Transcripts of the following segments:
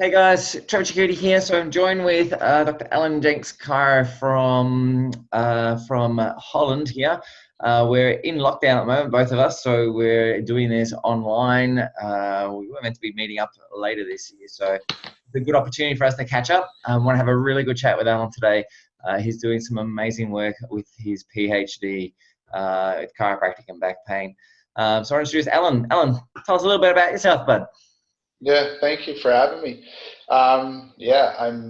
Hey guys, Trevor Security here. So I'm joined with Dr. Alan Jenks Carr from Holland here. We're in lockdown at the moment, both of us, so we're doing this online. We were meant to be meeting up later this year, so it's a good opportunity for us to catch up. I want to have a really good chat with Alan today. He's doing some amazing work with his PhD with chiropractic and back pain. So I want to introduce Alan. Alan, tell us a little bit about yourself, bud. Yeah, thank you for having me. I'm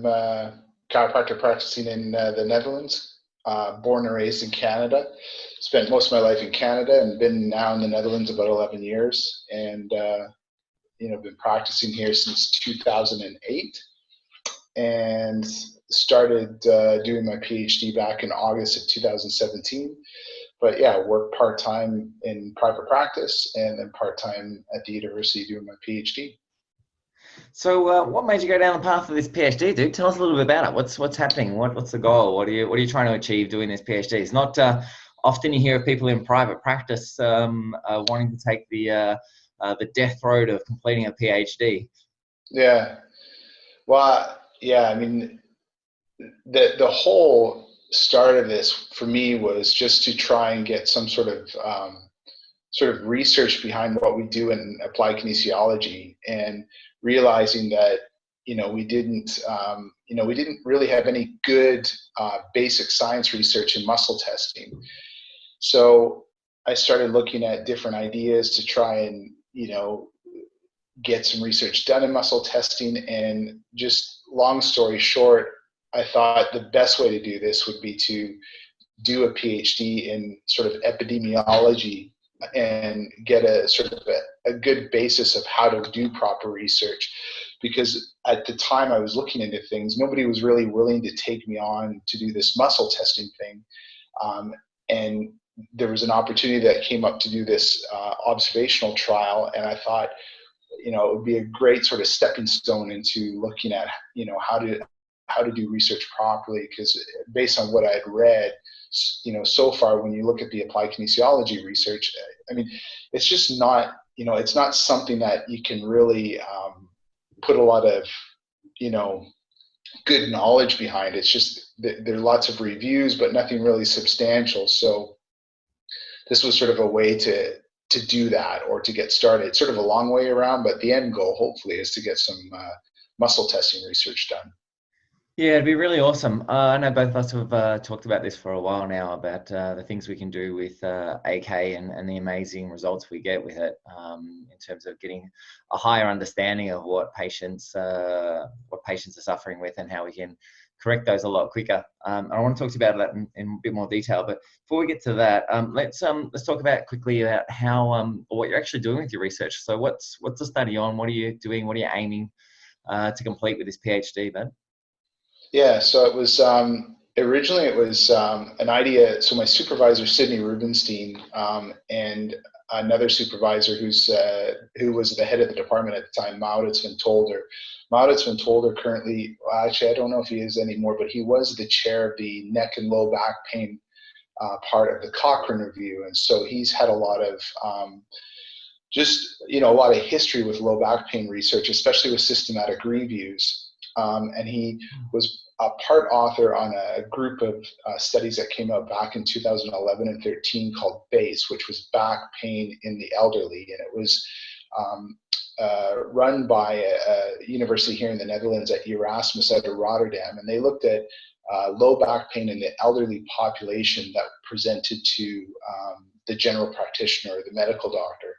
a chiropractor practicing in the Netherlands, born and raised in Canada. Spent most of my life in Canada and been now in the Netherlands about 11 years, and been practicing here since 2008, and started doing my PhD back in August of 2017. But yeah, work part-time in private practice and then part-time at the university doing my PhD. So, what made you go down the path of this PhD, dude? Tell us a little bit about it. What's happening? What's the goal? What are you trying to achieve doing this PhD? It's not often you hear of people in private practice wanting to take the death road of completing a PhD. Yeah. Well, yeah. I mean, the whole start of this for me was just to try and get some sort of research behind what we do in applied kinesiology, and realizing that we didn't really have any good basic science research in muscle testing. So I started looking at different ideas to try and get some research done in muscle testing. And just long story short, I thought the best way to do this would be to do a PhD in sort of epidemiology and get a sort of a good basis of how to do proper research. Because at the time I was looking into things, nobody was really willing to take me on to do this muscle testing thing. And there was an opportunity that came up to do this observational trial, and I thought, it would be a great sort of stepping stone into looking at, how to do research properly. Because based on what I had read, so far, when you look at the applied kinesiology research, I mean, it's just not, it's not something that you can really put a lot of, good knowledge behind. It's just, there are lots of reviews, but nothing really substantial. So this was sort of a way to do that, or to get started. It's sort of a long way around, but the end goal, hopefully, is to get some muscle testing research done. Yeah, it'd be really awesome. I know both of us have talked about this for a while now, about the things we can do with AK and the amazing results we get with it, in terms of getting a higher understanding of what patients are suffering with, and how we can correct those a lot quicker. I want to talk to you about that in a bit more detail. But before we get to that, let's talk about quickly about how what you're actually doing with your research. So what's the study on? What are you doing? What are you aiming to complete with this PhD, bud? Yeah, so it was originally it was an idea. So my supervisor, Sydney Rubenstein, and another supervisor who was the head of the department at the time, Maurits van Tolder. Maurits van Tolder currently, actually, I don't know if he is anymore, but he was the chair of the neck and low back pain part of the Cochrane Review, and so he's had a lot of a lot of history with low back pain research, especially with systematic reviews. And he was a part author on a group of studies that came out back in 2011 and 13 called BASE, which was back pain in the elderly. And it was run by a university here in the Netherlands at Erasmus out of Rotterdam. And they looked at low back pain in the elderly population that presented to the general practitioner or the medical doctor.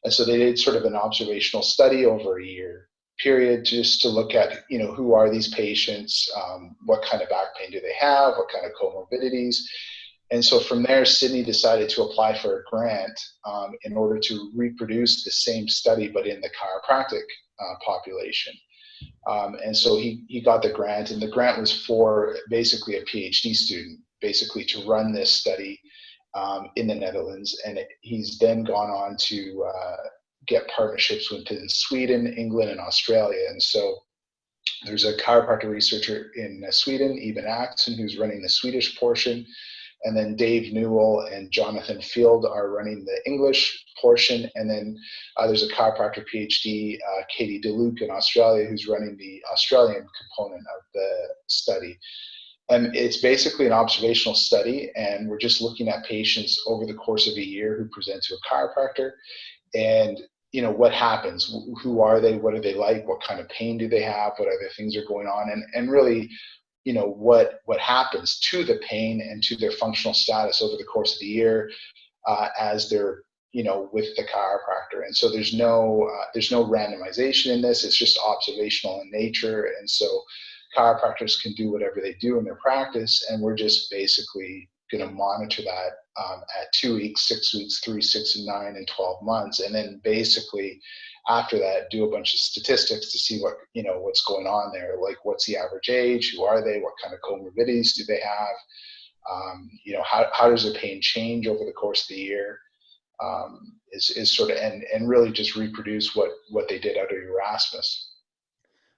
And so they did sort of an observational study over a year period, just to look at, who are these patients, what kind of back pain do they have, what kind of comorbidities. And so from there, Sydney decided to apply for a grant in order to reproduce the same study, but in the chiropractic population. And so he got the grant, and the grant was for basically a PhD student, basically to run this study in the Netherlands. And he's then gone on to get partnerships within Sweden, England, and Australia. And so there's a chiropractor researcher in Sweden, Eben Axon, who's running the Swedish portion. And then Dave Newell and Jonathan Field are running the English portion. And then there's a chiropractor PhD, Katie DeLuke in Australia, who's running the Australian component of the study. And it's basically an observational study, and we're just looking at patients over the course of a year who present to a chiropractor, and what happens, who are they, what are they like, what kind of pain do they have, what other things are going on, and really what happens to the pain and to their functional status over the course of the year as they're with the chiropractor. And so there's no randomization in this. It's just observational in nature, and so chiropractors can do whatever they do in their practice, and we're just basically going to monitor that at 2 weeks, 6 weeks, 3, 6, and 9, and 12 months, and then basically after that do a bunch of statistics to see what's going on there, like what's the average age, who are they, what kind of comorbidities do they have, how does their pain change over the course of the year, is sort of, and really just reproduce what they did under Erasmus.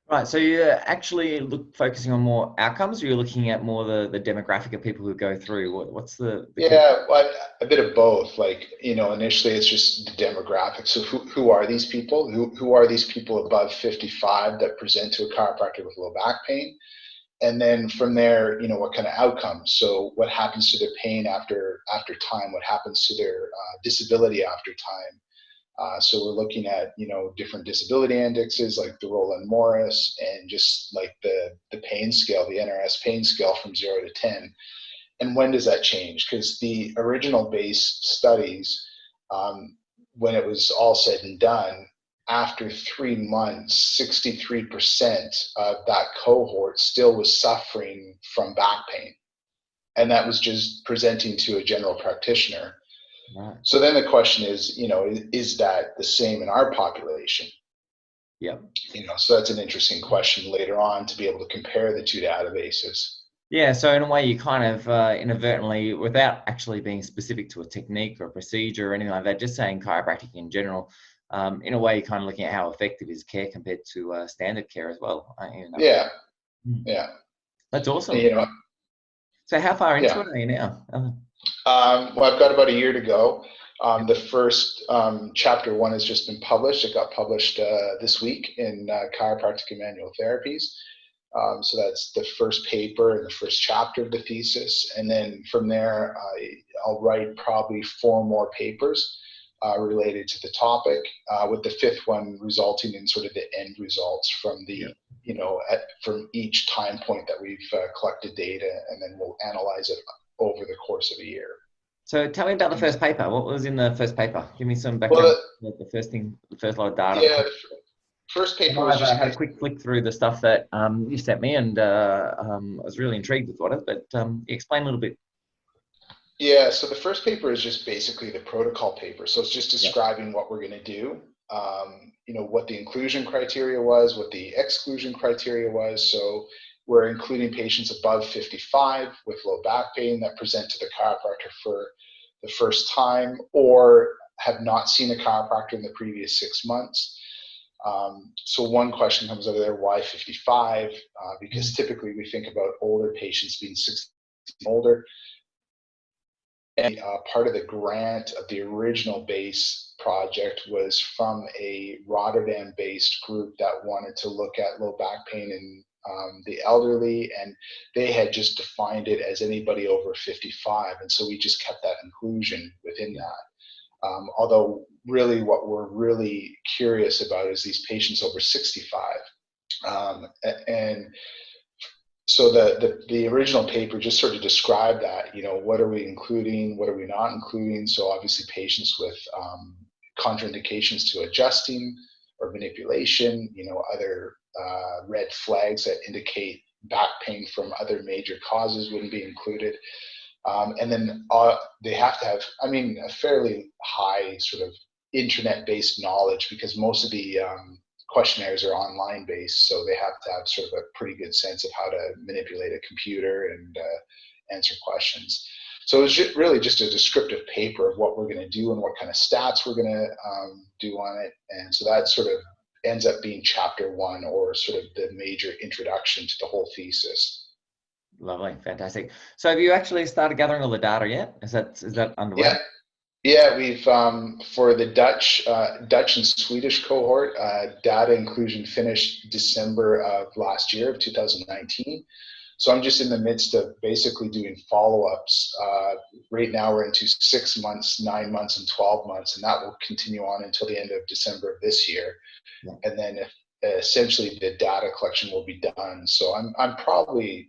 Right, so you're actually focusing on more outcomes, or you're looking at more the demographic of people who go through? What's the yeah, well, a bit of both. Like, initially it's just the demographics. So who are these people? Who are these people above 55 that present to a chiropractor with low back pain? And then from there, what kind of outcomes? So what happens to their pain after time? What happens to their disability after time? So we're looking at, different disability indexes like the Roland Morris, and just like the pain scale, the NRS pain scale from 0 to 10. And when does that change? Because the original base studies, when it was all said and done, after 3 months, 63% of that cohort still was suffering from back pain. And that was just presenting to a general practitioner. Right. So then the question is, is that the same in our population? Yeah. So that's an interesting question later on, to be able to compare the two databases. Yeah, so in a way you kind of inadvertently, without actually being specific to a technique or a procedure or anything like that, just saying chiropractic in general, in a way you're kind of looking at how effective is care compared to standard care as well. Yeah. Yeah. That's awesome. And, so how far into yeah. it are you now? Well, I've got about a year to go. The first chapter 1 has just been published. It got published this week in Chiropractic and Manual Therapies. So that's the first paper and the first chapter of the thesis. And then from there, I'll write probably 4 more papers related to the topic, with the 5th one resulting in sort of the end results from the, from each time point that we've collected data, and then we'll analyze it over the course of a year. So tell me about the first paper. What was in the first paper? Give me some background. The first lot of data. Yeah, the first paper was just... I had a quick flick through the stuff that you sent me, and I was really intrigued with what it, but explain a little bit. Yeah, so the first paper is just basically the protocol paper. So it's just describing what we're going to do, what the inclusion criteria was, what the exclusion criteria was. So we're including patients above 55 with low back pain that present to the chiropractor for the first time, or have not seen a chiropractor in the previous 6 months. So one question comes out of there: why 55? Because typically we think about older patients being 60 and older. And part of the grant of the original base project was from a Rotterdam-based group that wanted to look at low back pain in the elderly, and they had just defined it as anybody over 55, and so we just kept that inclusion within that. Although really what we're really curious about is these patients over 65. And so the original paper just sort of described that, what are we including, what are we not including? So obviously patients with contraindications to adjusting or manipulation, other red flags that indicate back pain from other major causes wouldn't be included. And then they have to have, a fairly high sort of internet-based knowledge, because most of the questionnaires are online based, so they have to have sort of a pretty good sense of how to manipulate a computer and answer questions. So it was really just a descriptive paper of what we're going to do and what kind of stats we're going to do on it. And so that sort of ends up being chapter 1, or sort of the major introduction to the whole thesis. Lovely, fantastic. So have you actually started gathering all the data yet? Is that underway? Yeah. Yeah, we've for the Dutch and Swedish cohort, data inclusion finished December of last year, of 2019. So I'm just in the midst of basically doing follow-ups. Right now we're into 6 months, 9 months, and 12 months, and that will continue on until the end of December of this year. Yeah. And then essentially the data collection will be done. So I'm probably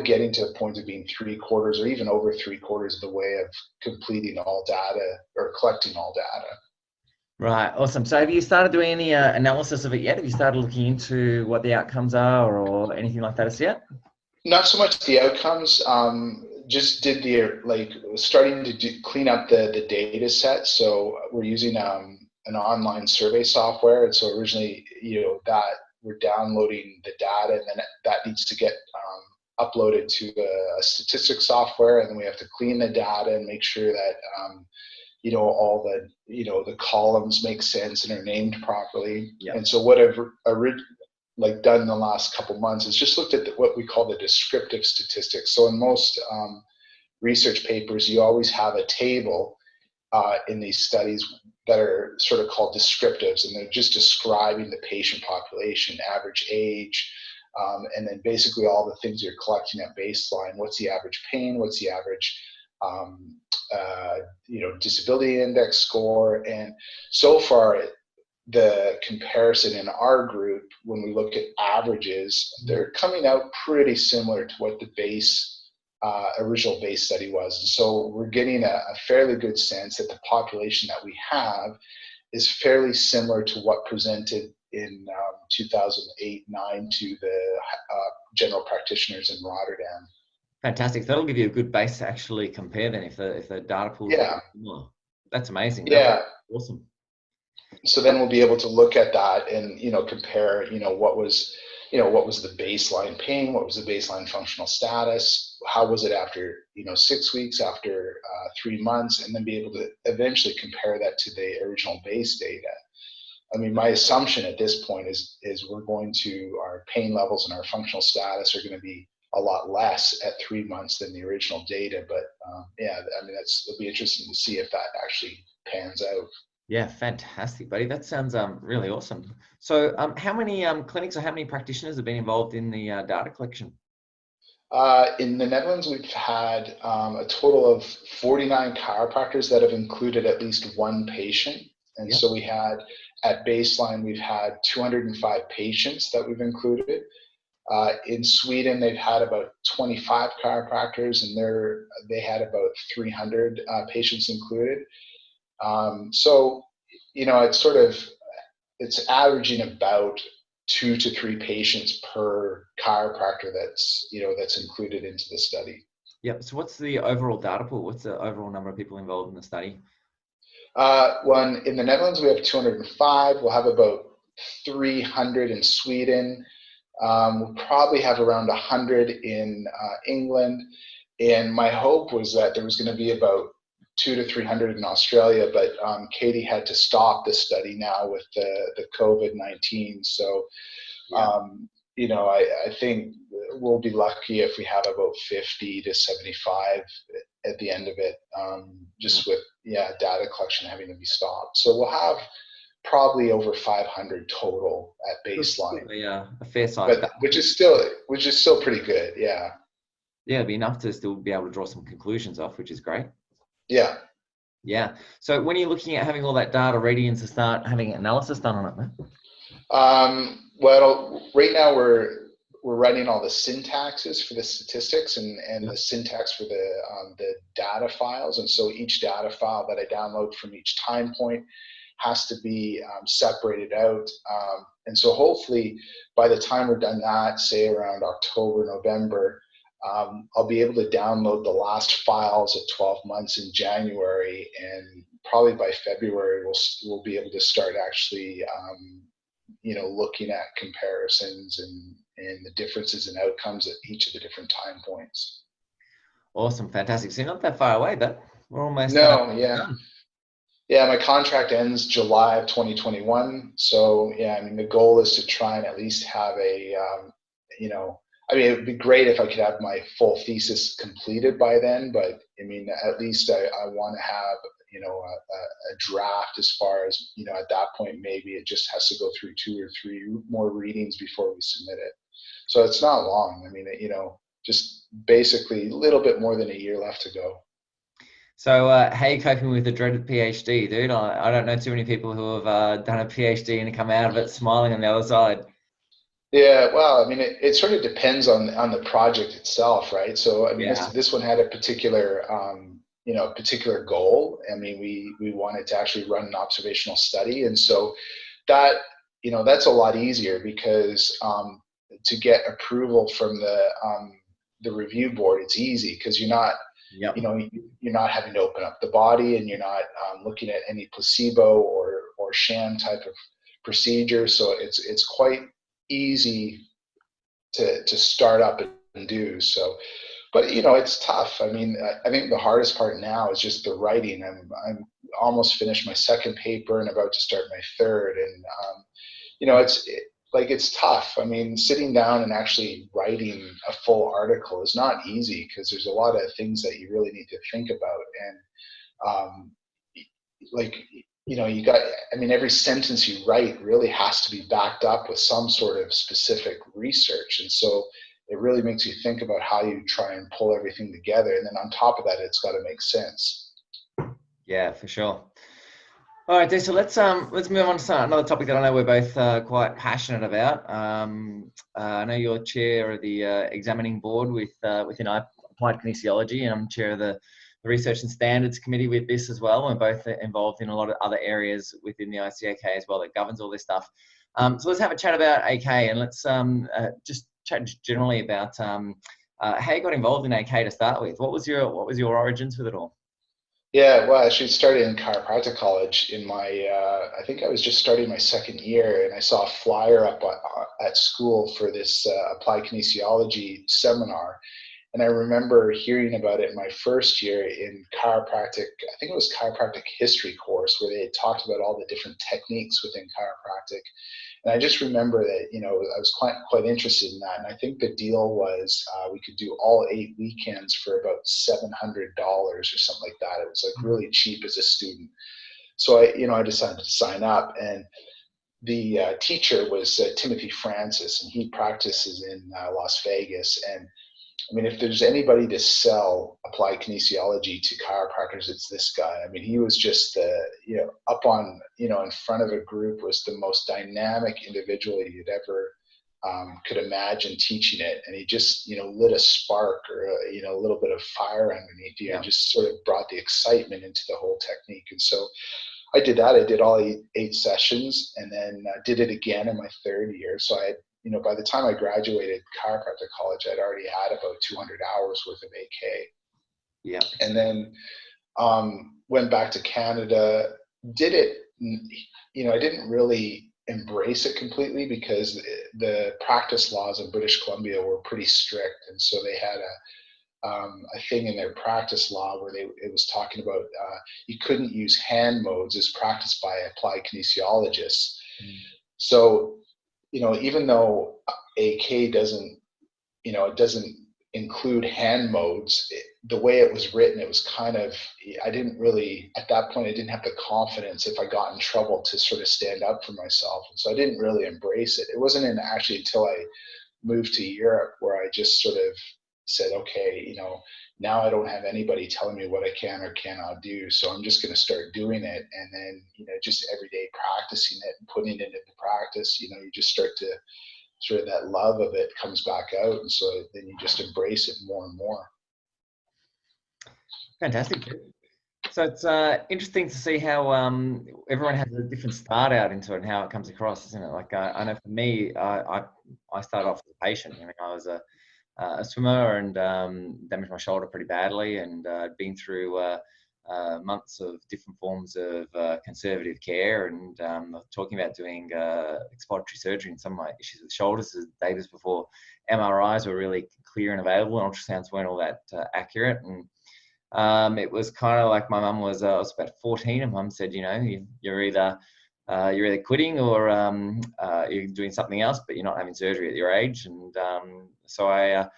getting to a point of being 3/4 or even over 3/4 of the way of completing all data or collecting all data. Right, awesome. So have you started doing any analysis of it yet? Have you started looking into what the outcomes are or anything like that as yet? Not so much the outcomes. Just did starting to clean up the data set. So we're using an online survey software, and so originally, that we're downloading the data, and then that needs to get uploaded to a statistics software, and then we have to clean the data and make sure that all the columns make sense and are named properly. Yep. And so what I've done in the last couple months is just looked at what we call the descriptive statistics. So in most research papers, you always have a table in these studies that are sort of called descriptives, and they're just describing the patient population, average age, and then basically all the things you're collecting at baseline. What's the average pain? What's the average disability index score? And so far, the comparison in our group, when we look at averages, they're coming out pretty similar to what the original base study was. And so we're getting a fairly good sense that the population that we have is fairly similar to what presented in 2008-9 to the general practitioners in Rotterdam. Fantastic. That'll give you a good base to actually compare then if the data pool is similar. That's amazing. Yeah. Awesome. So then we'll be able to look at that and compare what was the baseline pain, what was the baseline functional status, how was it after 6 weeks, after 3 months, and then be able to eventually compare that to the original base data. I mean, my assumption at this point is our pain levels and our functional status are going to be a lot less at 3 months than the original data. But it'll be interesting to see if that actually pans out. Yeah, fantastic, buddy. That sounds really awesome. So how many clinics or how many practitioners have been involved in the data collection? In the Netherlands, we've had a total of 49 chiropractors that have included at least one patient. And so we had, at baseline, we've had 205 patients that we've included. In Sweden, they've had about 25 chiropractors, and they had about 300 patients included. So, it's averaging about 2 to 3 patients per chiropractor that's included into the study. Yep. So what's the overall data pool? What's the overall number of people involved in the study? In the Netherlands, we have 205. We'll have about 300 in Sweden. We'll probably have around 100 in England. And my hope was that there was going to be about 200 to 300 in Australia, but Katie had to stop the study now with the COVID-19. So, I think we'll be lucky if we have about 50 to 75 at the end of it, with data collection having to be stopped. So we'll have probably over 500 total at baseline. A fair size, which is still pretty good. Yeah. Yeah, it'd be enough to still be able to draw some conclusions off, which is great. Yeah. Yeah. So when you're looking at having all that data ready and to start having analysis done on it, man? Well, right now we're writing all the syntaxes for the statistics and the syntax for the data files. And so each data file that I download from each time point has to be separated out. And so hopefully by the time we're done that, say around October, November, I'll be able to download the last files at 12 months in January, and probably by February we'll be able to start actually looking at comparisons and the differences in outcomes at each of the different time points. Awesome, fantastic. So you're not that far away, but we're almost done. Yeah, my contract ends July of 2021. So the goal is to try and at least have I mean, it would be great if I could have my full thesis completed by then, but I mean, at least I want to have, you know, a draft as far as, you know, at that point, maybe it just has to go through 2 or 3 more readings before we submit it. So it's not long. I mean, you know, just basically a little bit more than a year left to go. So how are you coping with the dreaded PhD, dude? I don't know too many people who have done a PhD and come out of it smiling on the other side. Yeah, well, I mean, it sort of depends on the project itself, right? So, I mean, Yeah. this one had a particular you know, particular goal. I mean, we wanted to actually run an observational study, and so that, you know, that's a lot easier because to get approval from the review board, it's easy because you're not, Yep. you know, you're not having to open up the body, and you're not looking at any placebo or sham type of procedure. So it's quite easy to start up and do. So, but you know, it's tough. I mean, I think the hardest part now is just the writing. I'm almost finished my second paper and about to start my third, and you know, like it's tough. I mean, sitting down and actually writing a full article is not easy because there's a lot of things that you really need to think about, and um, like, you know, you got, I mean, every sentence you write really has to be backed up with some sort of specific research, and so it really makes you think about how you try and pull everything together, and then on top of that, it's got to make sense. Yeah, for sure. All right, Dee, so let's move on to another topic that I know we're both quite passionate about. I know you're chair of the examining board within Applied Kinesiology, and I'm chair of the Research and Standards Committee with this as well. We're both involved in a lot of other areas within the ICAK as well that governs all this stuff. So let's have a chat about AK, and let's just chat generally about how you got involved in AK to start with. What was your origins with it all? Yeah, well, I actually started in chiropractic college in my, I think I was just starting my second year, and I saw a flyer up at school for this applied kinesiology seminar. And I remember hearing about it my first year in chiropractic, I think it was chiropractic history course, where they had talked about all the different techniques within chiropractic. And I just remember that, you know, I was quite interested in that. And I think the deal was we could do all 8 weekends for about $700 or something like that. It was like really cheap as a student. So I decided to sign up, and the teacher was Timothy Francis, and he practices in Las Vegas. And I mean, if there's anybody to sell applied kinesiology to chiropractors, it's this guy. I mean, he was just up on, in front of a group, was the most dynamic individual you'd ever could imagine teaching it. And he just, lit a spark or, a little bit of fire underneath you, and just sort of brought the excitement into the whole technique. And so I did that. I did all eight sessions, and then did it again in my third year. So by the time I graduated chiropractic college, I'd already had about 200 hours worth of AK. Yeah. And then went back to Canada, did it, I didn't really embrace it completely because the practice laws in British Columbia were pretty strict. And so they had a thing in their practice law where it was talking about you couldn't use hand modes as practiced by applied kinesiologists. So, even though AK doesn't, it doesn't include hand modes, the way it was written, it was kind of, I didn't really, at that point, I didn't have the confidence if I got in trouble to sort of stand up for myself. And so I didn't really embrace it. It wasn't actually until I moved to Europe where I just sort of said, okay, now I don't have anybody telling me what I can or cannot do. So I'm just going to start doing it. And then, just every day practicing it and putting it into practice, you just start to sort of, that love of it comes back out. And so then you just embrace it more and more. Fantastic. So it's interesting to see how everyone has a different start out into it and how it comes across, isn't it? Like I know for me, I started off as a patient. I was a swimmer and damaged my shoulder pretty badly, and been through months of different forms of conservative care, and talking about doing exploratory surgery and some of my issues with shoulders the days before MRIs were really clear and available, and ultrasounds weren't all that accurate. And it was kind of like my mum was, I was about 14, and mum said, you're either you're either quitting or you're doing something else, but you're not having surgery at your age. And so I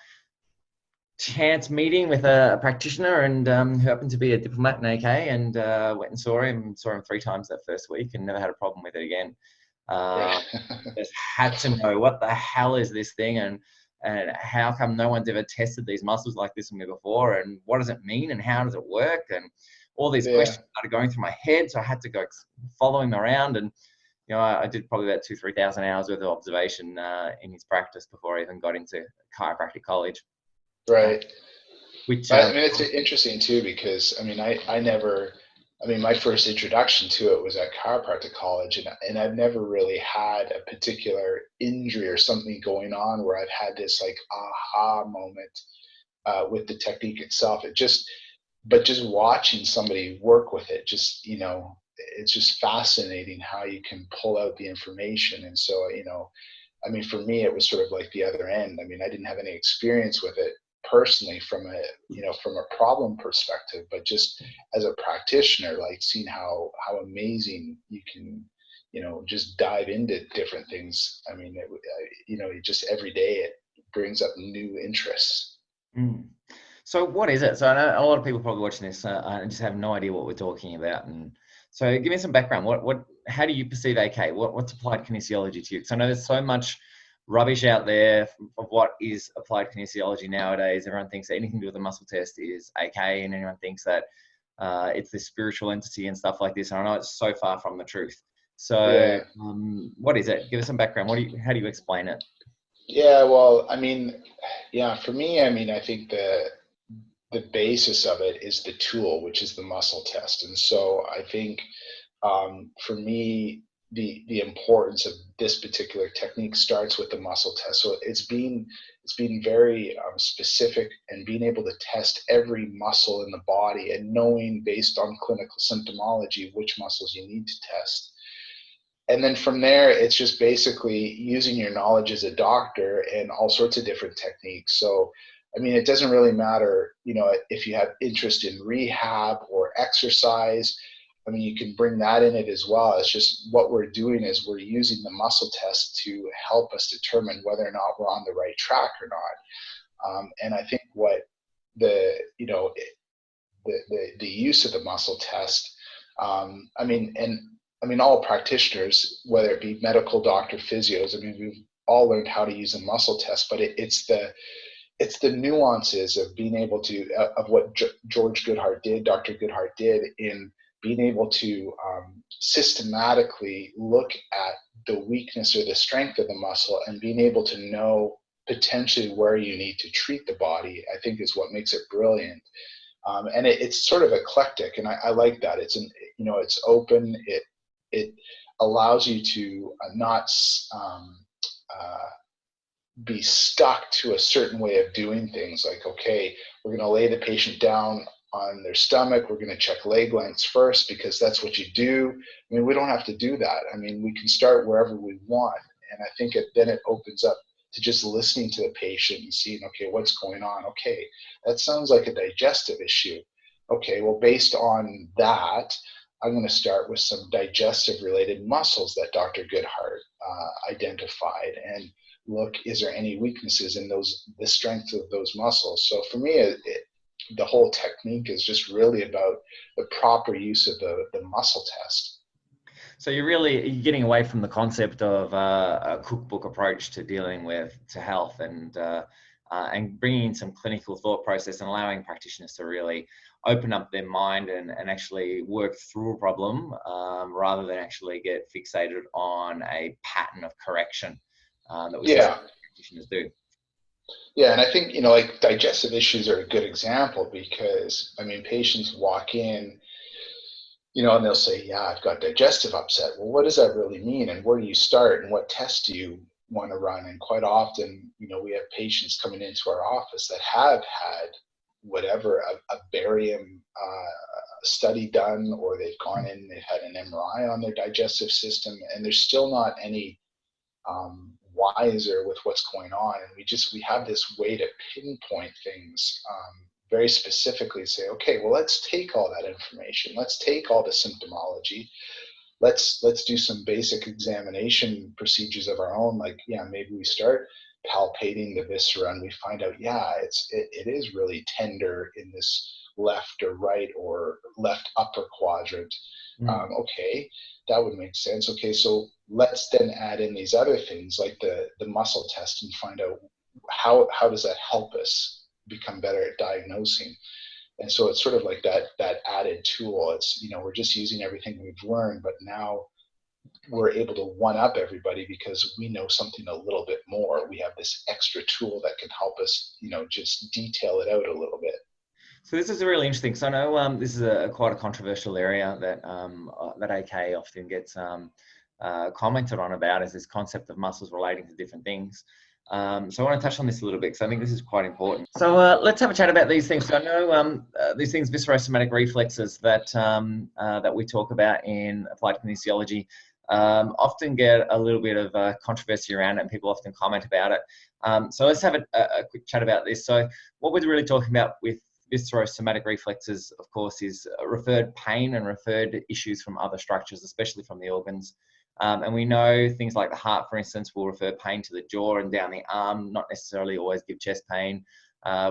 chance meeting with a practitioner and who happened to be a diplomat in AK, and went and saw him 3 times that first week and never had a problem with it again. Right. Just had to know, what the hell is this thing, and how come no one's ever tested these muscles like this with me before, and what does it mean, and how does it work, and all these Yeah. questions started going through my head. So I had to go follow him around, and I did probably about 2,000-3,000 hours worth of observation in his practice before I even got into chiropractic college. Right. Which I mean, it's interesting too, because I mean, my first introduction to it was at chiropractic college, and I've never really had a particular injury or something going on where I've had this like aha moment with the technique itself. But just watching somebody work with it, it's just fascinating how you can pull out the information. And so, I mean, for me, it was sort of like the other end. I mean, I didn't have any experience with it personally from a problem perspective, but just as a practitioner, like seeing how amazing you can, just dive into different things. I mean, just every day it brings up new interests. So what is it? So I know a lot of people probably watching this and just have no idea what we're talking about. And so give me some background. How do you perceive AK? What's applied kinesiology to you? Because I know there's so much rubbish out there of what is applied kinesiology nowadays. Everyone thinks that anything to do with a muscle test is AK, and anyone thinks that it's this spiritual entity and stuff like this. And I know it's so far from the truth. So Yeah. what is it? Give us some background. How do you explain it? Yeah. Well, I mean, yeah, for me, I mean, I think the basis of it is the tool, which is the muscle test. And so I think for me, the importance of this particular technique starts with the muscle test. So it's being very specific, and being able to test every muscle in the body, and knowing based on clinical symptomology which muscles you need to test. And then from there, it's just basically using your knowledge as a doctor and all sorts of different techniques. So, I mean, it doesn't really matter, if you have interest in rehab or exercise. I mean, you can bring that in it as well. It's just what we're doing is we're using the muscle test to help us determine whether or not we're on the right track or not. And I think what the, the use of the muscle test, I mean, all practitioners, whether it be medical doctor, physios, I mean, we've all learned how to use a muscle test, but it's the nuances of being able to, of what George Goodhart did, Dr. Goodhart did, in being able to systematically look at the weakness or the strength of the muscle, and being able to know potentially where you need to treat the body, I think is what makes it brilliant. And it's sort of eclectic, and I like that. It's open. It allows you to not be stuck to a certain way of doing things. Like, okay, we're going to lay the patient down on their stomach. We're going to check leg lengths first because that's what you do. I mean, we don't have to do that. I mean, we can start wherever we want. And I think then it opens up to just listening to the patient and seeing, okay, what's going on? Okay, that sounds like a digestive issue. Okay, well, based on that, I'm going to start with some digestive related muscles that Dr. Goodhart identified, and look, is there any weaknesses in the strength of those muscles? So for me, the whole technique is just really about the proper use of the muscle test. So you're getting away from the concept of a cookbook approach to dealing with health, and bringing in some clinical thought process, and allowing practitioners to really open up their mind and actually work through a problem, rather than actually get fixated on a pattern of correction that we see some practitioners do. Yeah, and I think, like digestive issues are a good example, because I mean, patients walk in, and they'll say, yeah, I've got digestive upset. Well, what does that really mean? And where do you start? And what tests do you want to run? And quite often, we have patients coming into our office that have had whatever, a barium study done, or they've gone in, they've had an MRI on their digestive system, and there's still not any wiser with what's going on. And we have this way to pinpoint things very specifically, say, okay, well, let's take all that information. Let's take all the symptomology. let's do some basic examination procedures of our own. Like, yeah, maybe we start palpating the viscera and we find out, yeah, it is really tender in this left or right or left upper quadrant. Okay, that would make sense. Okay, so let's then add in these other things like the muscle test and find out how does that help us become better at diagnosing. And so it's sort of like that added tool. It's, we're just using everything we've learned, but now we're able to one up everybody because we know something a little bit more. We have this extra tool that can help us, just detail it out a little bit. So this is really interesting. So I know this is quite a controversial area that that AK often gets commented on about, is this concept of muscles relating to different things. So I want to touch on this a little bit because I think this is quite important. So let's have a chat about these things. So I know these things, viscerosomatic reflexes that that we talk about in applied kinesiology, often get a little bit of controversy around it, and people often comment about it. So let's have a quick chat about this. So what we're really talking about with viscerosomatic reflexes, of course, is referred pain and referred issues from other structures, especially from the organs. And we know things like the heart, for instance, will refer pain to the jaw and down the arm, not necessarily always give chest pain.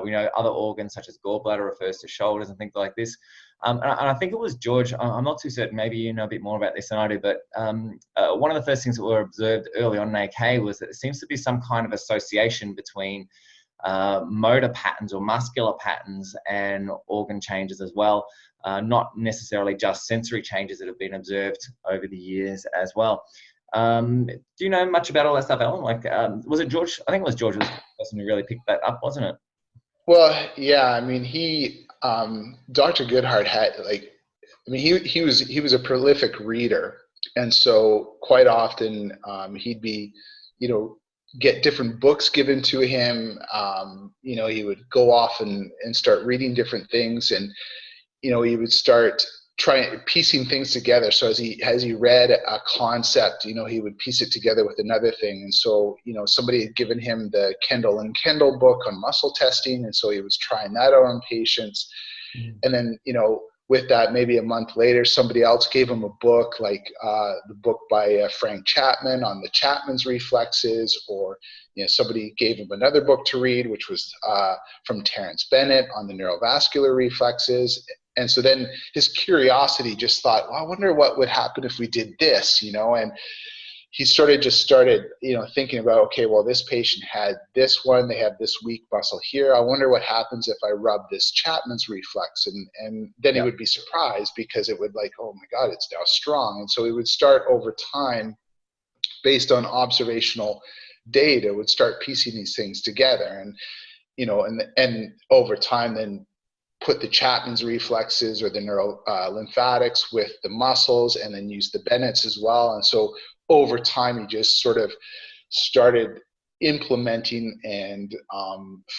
We know other organs such as gallbladder refers to shoulders and things like this. And I think it was George, I'm not too certain, maybe you know a bit more about this than I do, but one of the first things that were observed early on in AK was that there seems to be some kind of association between motor patterns or muscular patterns and organ changes as well, not necessarily just sensory changes that have been observed over the years as well. Do you know much about all that stuff, Alan? Like, was it George? I think it was George was the person who really picked that up, wasn't it? Well, yeah, I mean, Dr. Goodhart he was a prolific reader. And so quite often he'd be, get different books given to him. He would go off and start reading different things, and he would start trying piecing things together. So as he read a concept, he would piece it together with another thing. And so somebody had given him the Kendall and Kendall book on muscle testing, and so he was trying that out on patients. And then with that, maybe a month later, somebody else gave him a book like the book by Frank Chapman on the Chapman's reflexes, or somebody gave him another book to read, which was from Terence Bennett on the neurovascular reflexes. And so then his curiosity just thought, well, I wonder what would happen if we did this, and he started thinking about, okay, well, this patient had this one, they have this weak muscle here. I wonder what happens if I rub this Chapman's reflex. And then he would be surprised because it would like, oh my God, it's now strong. And so he would start over time, based on observational data, would start piecing these things together. And, and over time, then put the Chapman's reflexes or the neurolymphatics with the muscles, and then use the Bennett's as well. And so over time, he just sort of started implementing and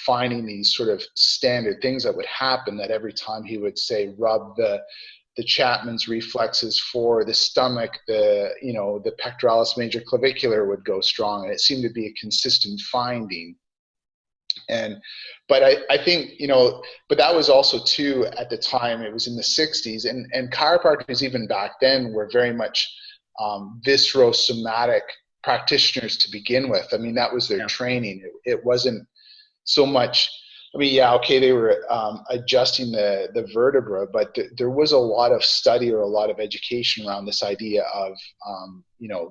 finding these sort of standard things that would happen, that every time he would say, rub the Chapman's reflexes for the stomach, the pectoralis major clavicular would go strong. And it seemed to be a consistent finding. But I think, but that was also too, at the time, it was in the 60s, and chiropractors even back then were very much viscerosomatic practitioners to begin with. I mean, that was their training. It wasn't so much, they were adjusting the vertebra, but there was a lot of study or a lot of education around this idea of,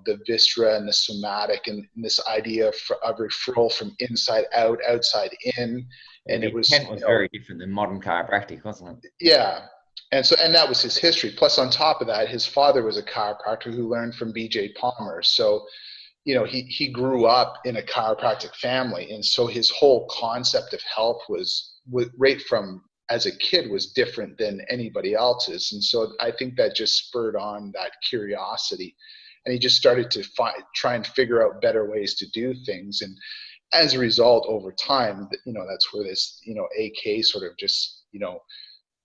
the viscera and the somatic, and this idea of referral from inside out, outside in. And the intent was very different than modern chiropractic, wasn't it? Yeah. And that was his history. Plus, on top of that, his father was a chiropractor who learned from B.J. Palmer. So, he grew up in a chiropractic family. And so his whole concept of health was right from as a kid was different than anybody else's. And so I think that just spurred on that curiosity. And he just started to try and figure out better ways to do things. And as a result, over time, that's where this, AK sort of just,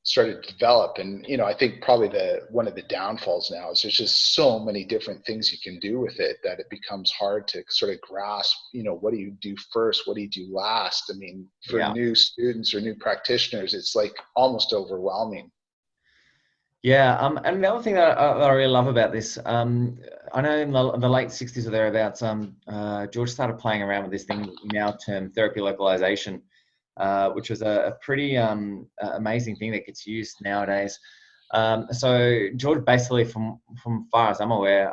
started to develop. And I think probably one of the downfalls now is there's just so many different things you can do with it that it becomes hard to sort of grasp, what do you do first, what do you do last? I mean, for new students or new practitioners, it's like almost overwhelming. Yeah, and the other thing that I really love about this, I know in the late 60s or thereabouts, George started playing around with this thing we now term therapy localization, which was a pretty amazing thing that gets used nowadays. So George basically, from far as I'm aware,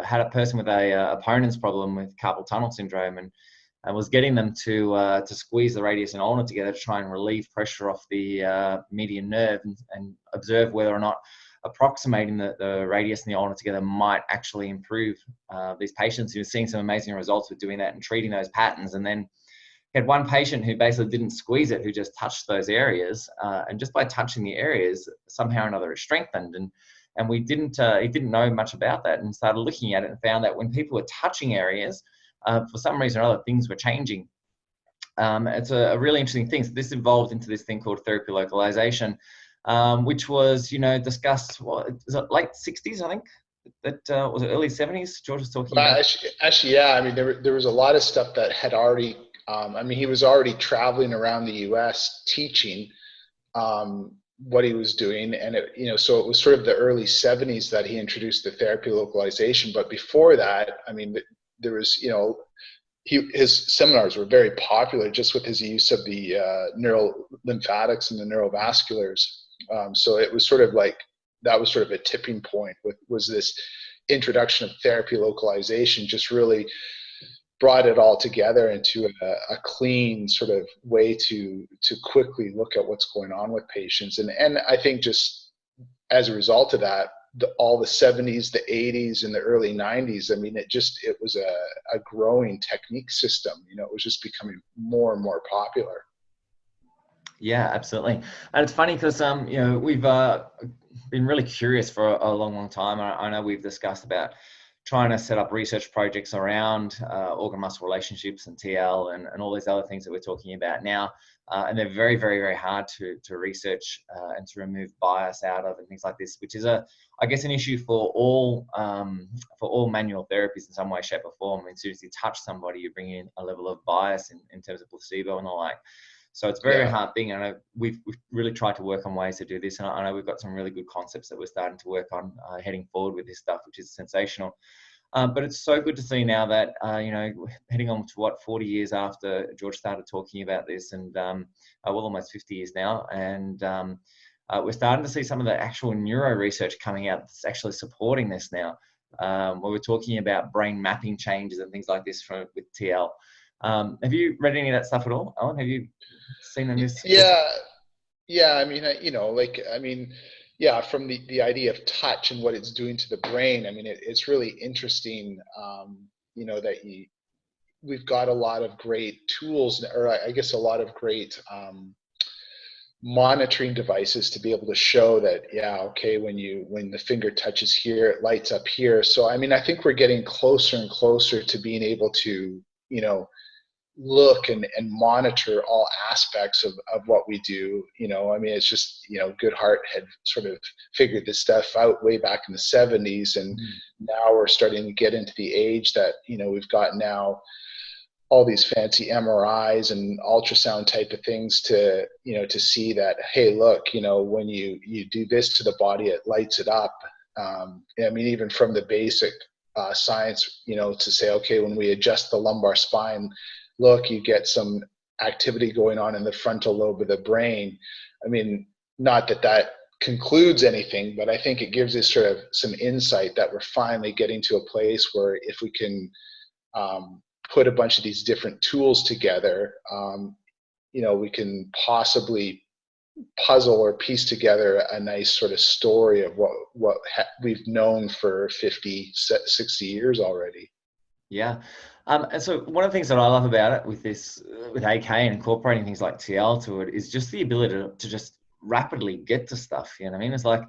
had a person with a opponent's problem with carpal tunnel syndrome, and was getting them to squeeze the radius and ulna together to try and relieve pressure off the median nerve, and observe whether or not approximating the radius and the ulna together might actually improve these patients. He was seeing some amazing results with doing that and treating those patterns. And then he had one patient who basically didn't squeeze it, who just touched those areas, and just by touching the areas, somehow or another it strengthened. And we didn't he didn't know much about that, and started looking at it and found that when people were touching areas, for some reason or other, things were changing. It's a really interesting thing. So this evolved into this thing called therapy localization, which was, discussed, what, is it late 60s, I think? That was it early 70s? George was talking about. Actually, yeah. I mean, there was a lot of stuff that had already. I mean, he was already traveling around the U.S. teaching what he was doing, and so it was sort of the early '70s that he introduced the therapy localization. But before that, I mean, there was, his seminars were very popular just with his use of the neurolymphatics and the neurovasculars. So it was sort of like that was sort of a tipping point. Was this introduction of therapy localization just really brought it all together into a clean sort of way to quickly look at what's going on with patients. And I think just as a result of that, all the 70s, the 80s, and the early 90s, I mean, it was a growing technique system. It was just becoming more and more popular. Yeah, absolutely. And it's funny because we've been really curious for a long time. I know we've discussed about trying to set up research projects around organ muscle relationships and TL and all these other things that we're talking about now. And they're very, very, very hard to research and to remove bias out of and things like this, which is I guess an issue for all manual therapies in some way, shape, or form. I mean, as soon as you touch somebody, you bring in a level of bias in terms of placebo and the like. So it's a very, very hard thing. And we've really tried to work on ways to do this. And I know we've got some really good concepts that we're starting to work on heading forward with this stuff, which is sensational. But it's so good to see now that, heading on to 40 years after George started talking about this, and almost 50 years now. And we're starting to see some of the actual neuro research coming out that's actually supporting this now. Where we're talking about brain mapping changes and things like this with TL. Have you read any of that stuff at all, Alan? Have you seen any of this? Yeah. I mean, yeah, from the idea of touch and what it's doing to the brain. I mean, it's really interesting, that we've got a lot of great tools, or I guess a lot of great monitoring devices to be able to show that, okay, when the finger touches here, it lights up here. So, I mean, I think we're getting closer and closer to being able to, look and monitor all aspects of what we do. I mean, it's just, Goodhart had sort of figured this stuff out way back in the 70s. And now we're starting to get into the age that, we've got now all these fancy MRIs and ultrasound type of things to see that, hey, look, when you do this to the body, it lights it up. I mean, even from the basic science, to say, okay, when we adjust the lumbar spine, look, you get some activity going on in the frontal lobe of the brain. I mean, not that concludes anything, but I think it gives us sort of some insight that we're finally getting to a place where if we can put a bunch of these different tools together, we can possibly puzzle or piece together a nice sort of story of what we've known for 50, 60 years already. Yeah. And so one of the things that I love about it with AK and incorporating things like TL to it is just the ability to just rapidly get to stuff. You know what I mean? It's like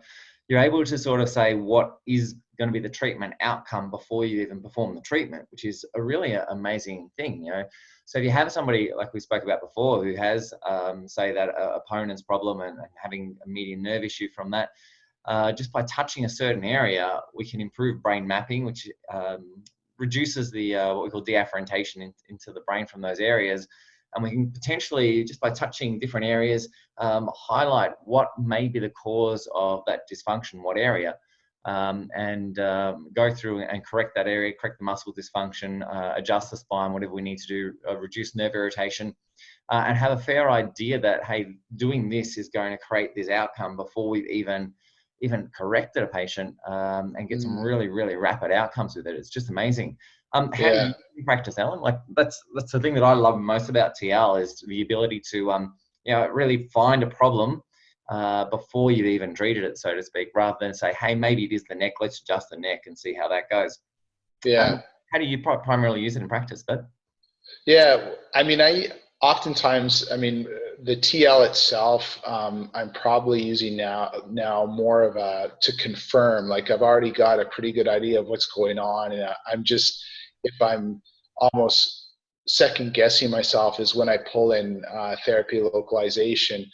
you're able to sort of say what is going to be the treatment outcome before you even perform the treatment, which is a really amazing thing, So if you have somebody like we spoke about before who has, say, that opponent's problem and having a median nerve issue from that, just by touching a certain area, we can improve brain mapping, which reduces the what we call deafferentation into the brain from those areas, and we can potentially, just by touching different areas, highlight what may be the cause of that dysfunction, what area, and go through and correct that area, correct the muscle dysfunction, adjust the spine, whatever we need to do, reduce nerve irritation, and have a fair idea that, hey, doing this is going to create this outcome before we've even corrected a patient, and get some really, really rapid outcomes with it. It's just amazing. How do you practice, Alan? Like, that's the thing that I love most about TL, is the ability to really find a problem before you've even treated it, so to speak, rather than say, hey, maybe it is the neck, let's adjust the neck and see how that goes. How do you primarily use it in practice, Bud? Yeah, I mean, oftentimes, I mean, the TL itself, I'm probably using now more of to confirm, like I've already got a pretty good idea of what's going on, and I'm just, if I'm almost second guessing myself, is when I pull in therapy localization,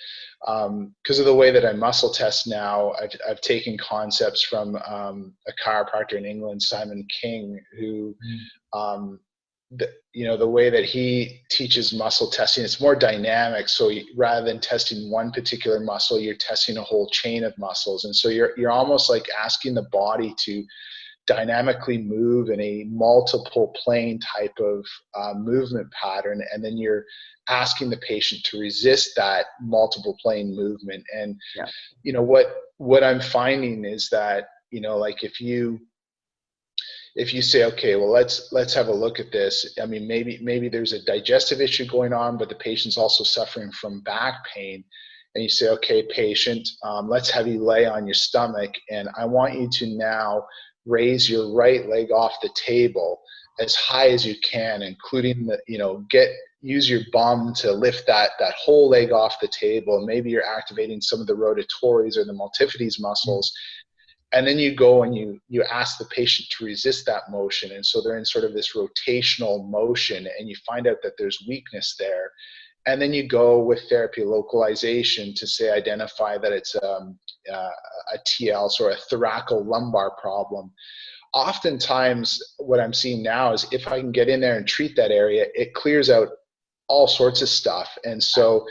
because of the way that I muscle test now. I've taken concepts from a chiropractor in England, Simon King, who the way that he teaches muscle testing, it's more dynamic. So rather than testing one particular muscle, you're testing a whole chain of muscles, and so you're almost like asking the body to dynamically move in a multiple plane type of movement pattern, and then you're asking the patient to resist that multiple plane movement. And what I'm finding is that, like if you say, okay, well, let's have a look at this. I mean, maybe there's a digestive issue going on, but the patient's also suffering from back pain. And you say, okay, patient, let's have you lay on your stomach, and I want you to now raise your right leg off the table as high as you can, including use your bum to lift that whole leg off the table. And maybe you're activating some of the rotatories or the multifidus muscles. And then you go and you ask the patient to resist that motion. And so they're in sort of this rotational motion, and you find out that there's weakness there. And then you go with therapy localization to say, identify that it's a TL, so a thoracolumbar problem. Oftentimes what I'm seeing now is if I can get in there and treat that area, it clears out all sorts of stuff. And so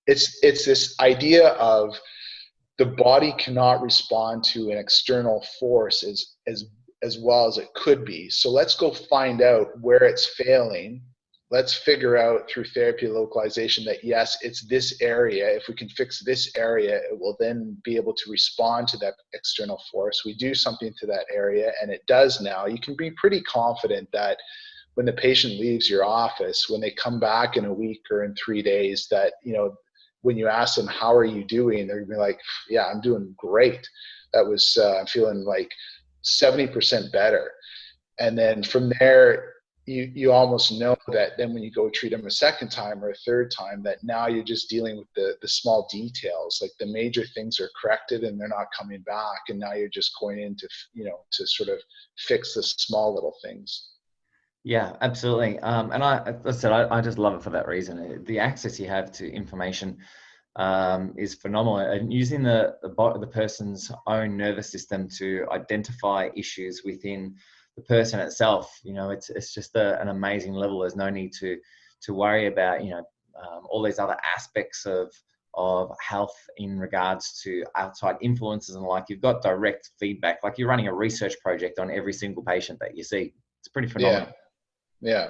it's this idea of the body cannot respond to an external force as well as it could be. So let's go find out where it's failing. Let's figure out through therapy localization that, yes, it's this area. If we can fix this area, it will then be able to respond to that external force. We do something to that area, and it does now. You can be pretty confident that when the patient leaves your office, when they come back in a week or in 3 days, that, when you ask them, how are you doing? They're gonna be like, yeah, I'm doing great. That was, I'm feeling like 70% better. And then from there, you almost know that then when you go treat them a second time or a third time, that now you're just dealing with the small details. Like the major things are corrected and they're not coming back. And now you're just going in to sort of fix the small little things. Yeah, absolutely. And I just love it for that reason. The access you have to information is phenomenal, and using the person's own nervous system to identify issues within the person itself. It's just an amazing level. There's no need to worry about all these other aspects of health in regards to outside influences and like. You've got direct feedback, like you're running a research project on every single patient that you see. It's pretty phenomenal. Yeah,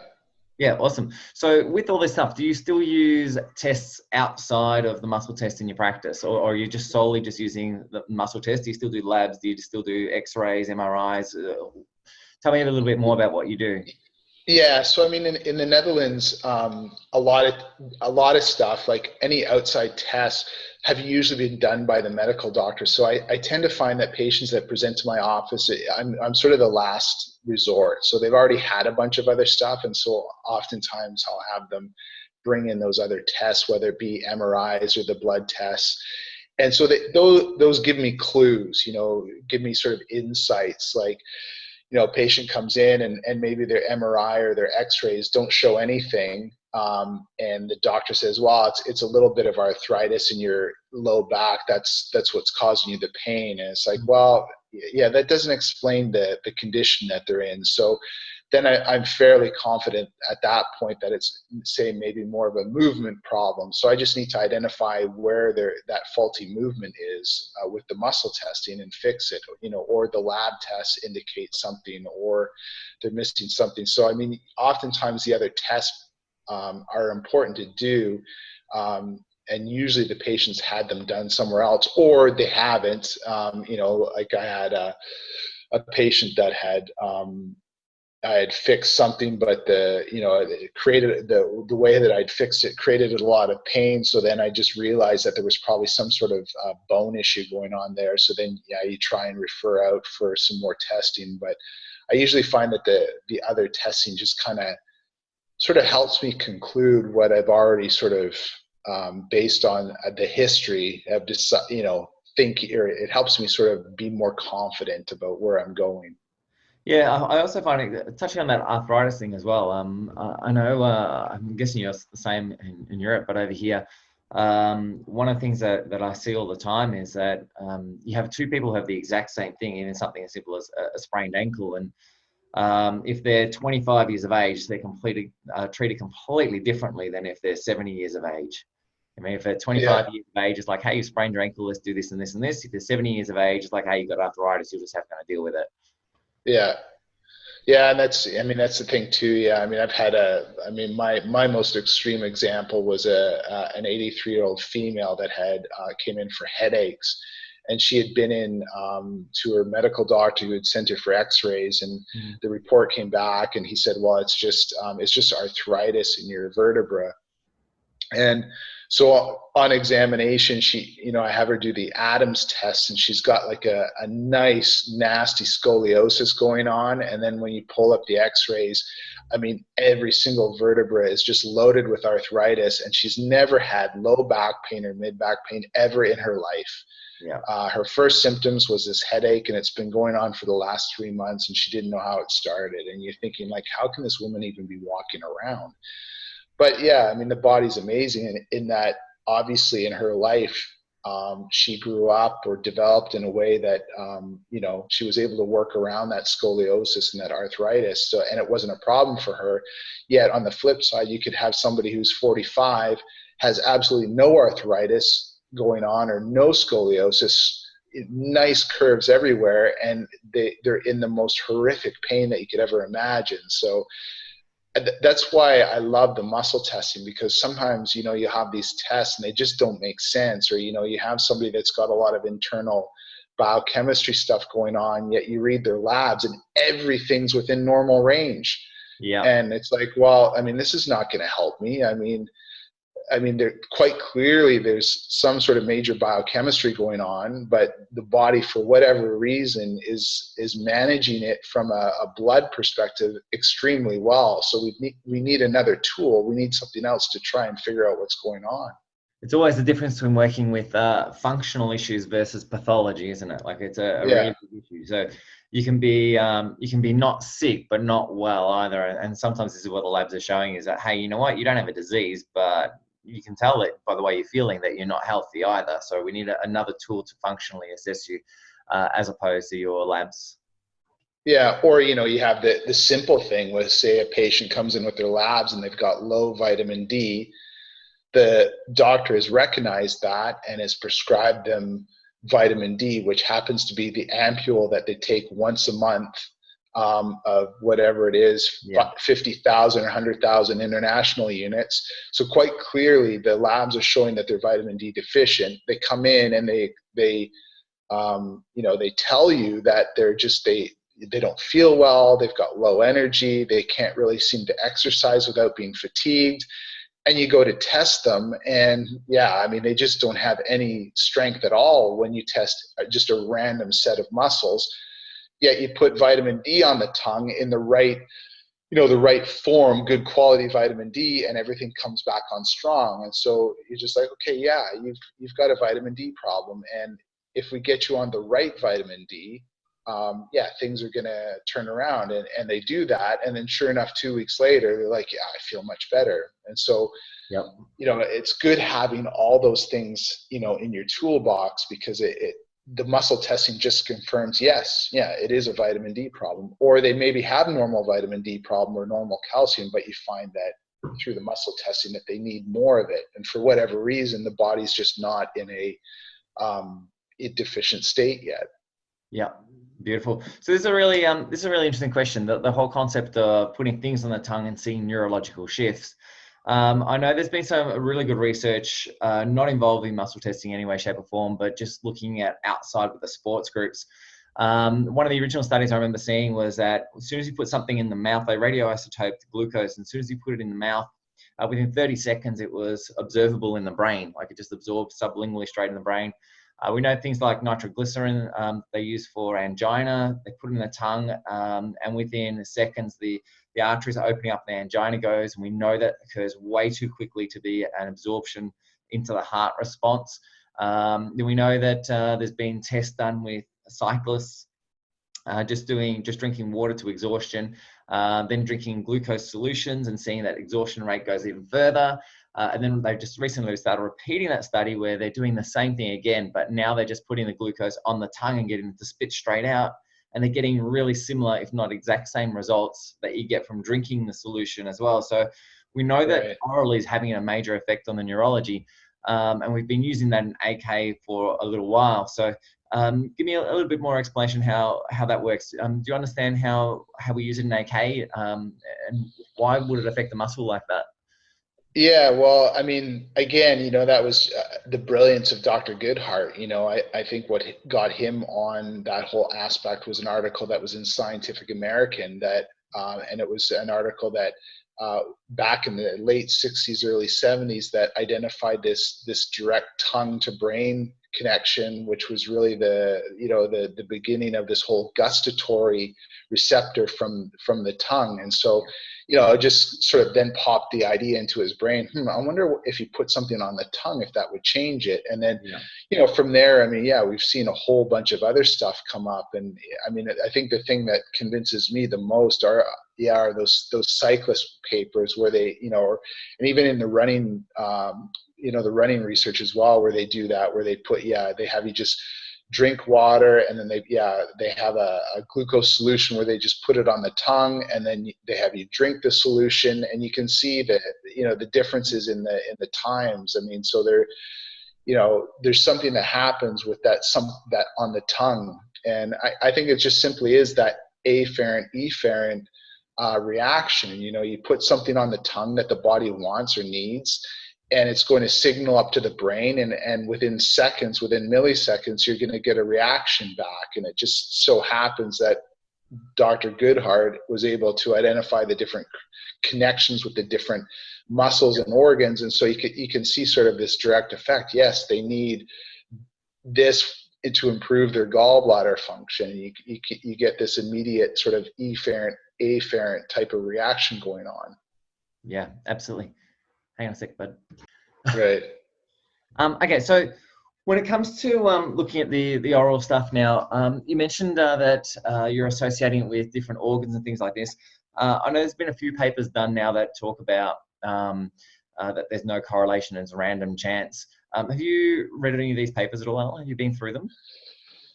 awesome. So with all this stuff, do you still use tests outside of the muscle test in your practice, or are you just solely just using the muscle test? Do you still do labs? Do you still do X-rays, MRIs? Tell me a little bit more about what you do. Yeah, so I mean, in the Netherlands, a lot of stuff, like any outside tests, have usually been done by the medical doctor. So I tend to find that patients that present to my office, I'm sort of the last resort. So they've already had a bunch of other stuff, and so oftentimes I'll have them bring in those other tests, whether it be MRIs or the blood tests. And so those give me clues, give me sort of insights, like, a patient comes in and maybe their MRI or their X-rays don't show anything, and the doctor says, well, it's a little bit of arthritis in your low back, that's what's causing you the pain. And it's like, well, yeah, that doesn't explain the condition that they're in. So then I'm fairly confident at that point that it's, say, maybe more of a movement problem. So I just need to identify where that faulty movement is with the muscle testing and fix it, or the lab tests indicate something, or they're missing something. So, I mean, oftentimes the other tests are important to do. And usually the patients had them done somewhere else, or they haven't. Like I had a patient that had, I had fixed something, but it created the way that I'd fixed it created a lot of pain. So then I just realized that there was probably some sort of bone issue going on there. So then, yeah, you try and refer out for some more testing. But I usually find that the other testing just kind of sort of helps me conclude what I've already sort of, based on the history of this, or it helps me sort of be more confident about where I'm going. Yeah, I also find it, touching on that arthritis thing as well. I know, I'm guessing you're the same in Europe, but over here, one of the things that I see all the time is that you have two people who have the exact same thing, even something as simple as a sprained ankle. And if they're 25 years of age, they're treated completely differently than if they're 70 years of age. I mean, if they're 25 Yeah. years of age, it's like, hey, you sprained your ankle, let's do this and this and this. If they're 70 years of age, it's like, hey, you got arthritis, you'll just have to deal with it. Yeah. Yeah, and that's the thing too. Yeah, I mean, my most extreme example was an 83-year-old female that had came in for headaches, and she had been in to her medical doctor who had sent her for X-rays, and the report came back, and he said, well, it's just arthritis in your vertebra. And so on examination, I have her do the Adams test, and she's got like a nice, nasty scoliosis going on. And then when you pull up the x-rays, I mean, every single vertebra is just loaded with arthritis, and she's never had low back pain or mid back pain ever in her life. Yeah. Her first symptoms was this headache, and it's been going on for the last 3 months, and she didn't know how it started. And you're thinking, like, how can this woman even be walking around? But yeah, I mean, the body's amazing in that obviously in her life, she grew up or developed in a way that, she was able to work around that scoliosis and that arthritis. So, and it wasn't a problem for her. Yet on the flip side, you could have somebody who's 45, has absolutely no arthritis going on or no scoliosis, nice curves everywhere, and they're in the most horrific pain that you could ever imagine. So, that's why I love the muscle testing, because sometimes, you have these tests and they just don't make sense, or, you have somebody that's got a lot of internal biochemistry stuff going on, yet you read their labs and everything's within normal range. Yeah. And it's like, well, I mean, this is not going to help me. I mean, there quite clearly there's some sort of major biochemistry going on, but the body, for whatever reason, is managing it from a blood perspective extremely well. So we need another tool. We need something else to try and figure out what's going on. It's always the difference between working with functional issues versus pathology, isn't it? Like, it's a Yeah. really big issue. So you can be not sick but not well either. And sometimes this is what the labs are showing, is that, hey, you know what, you don't have a disease, but you can tell it by the way you're feeling that you're not healthy either. So we need another tool to functionally assess you, as opposed to your labs. Yeah, or you have the simple thing with, say, a patient comes in with their labs and they've got low vitamin D. The doctor has recognized that and has prescribed them vitamin D, which happens to be the ampule that they take once a month, of whatever it is, Yeah. 50,000 or 100,000 international units. So quite clearly, the labs are showing that they're vitamin D deficient. They come in and they tell you that they don't feel well, they've got low energy, they can't really seem to exercise without being fatigued. And you go to test them, and yeah, I mean, they just don't have any strength at all when you test just a random set of muscles. Yet you put vitamin D on the tongue in the right form, good quality vitamin D, and everything comes back on strong. And so you're just like, okay, yeah, you've got a vitamin D problem. And if we get you on the right vitamin D, things are going to turn around, and they do that. And then sure enough, 2 weeks later, they're like, yeah, I feel much better. And so, Yep. it's good having all those things, in your toolbox, because the muscle testing just confirms, yes, yeah, it is a vitamin D problem, or they maybe have normal vitamin D problem or normal calcium, but you find that through the muscle testing that they need more of it, and for whatever reason, the body's just not in a deficient state yet. Yeah, beautiful. So this is a really interesting question. The whole concept of putting things on the tongue and seeing neurological shifts. I know there's been some really good research, not involving muscle testing in any way, shape, or form, but just looking at outside with the sports groups. One of the original studies I remember seeing was that as soon as you put something in the mouth, they radioisotoped glucose, and as soon as you put it in the mouth, within 30 seconds, it was observable in the brain, like it just absorbed sublingually straight in the brain. We know things like nitroglycerin they use for angina, they put it in the tongue, and within seconds, the arteries are opening up, the angina goes, and we know that occurs way too quickly to be an absorption into the heart response. Then we know that there's been tests done with cyclists just drinking water to exhaustion, then drinking glucose solutions and seeing that exhaustion rate goes even further. And then they just recently started repeating that study where they're doing the same thing again, but now they're just putting the glucose on the tongue and getting it to spit straight out. And they're getting really similar, if not exact same results that you get from drinking the solution as well. So we know that oral is having a major effect on the neurology. And we've been using that in AK for a little while. So give me a little bit more explanation how that works. Do you understand how we use it in AK, and why would it affect the muscle like that? Yeah, well, I mean, again, that was the brilliance of Dr. Goodhart. I think what got him on that whole aspect was an article that was in Scientific American and it was an article that back in the late 60s, early 70s that identified this direct tongue to brain connection, which was really the beginning of this whole gustatory receptor from the tongue. And so it just sort of then popped the idea into his brain. I wonder if you put something on the tongue, if that would change it. And then, from there, I mean, yeah, we've seen a whole bunch of other stuff come up. And I mean, I think the thing that convinces me the most are those cyclist papers where they, and even in the running, the running research as well, where they do that, where they put, they have you just drink water, and then they have a glucose solution where they just put it on the tongue, and then they have you drink the solution, and you can see that the differences in the times. I mean, so there's something that happens with that on the tongue, and I think it just simply is that afferent efferent reaction. You put something on the tongue that the body wants or needs, and it's going to signal up to the brain, and within seconds, within milliseconds, you're going to get a reaction back. And it just so happens that Dr. Goodhart was able to identify the different connections with the different muscles and organs, and so you can see sort of this direct effect. Yes, they need this to improve their gallbladder function. You get this immediate sort of efferent afferent type of reaction going on. Yeah, absolutely. Hang on a sec, bud. Right. Okay, so when it comes to looking at the oral stuff now, you mentioned that you're associating it with different organs and things like this. I know there's been a few papers done now that talk about that there's no correlation, it's random chance. Have you read any of these papers at all? Have you been through them?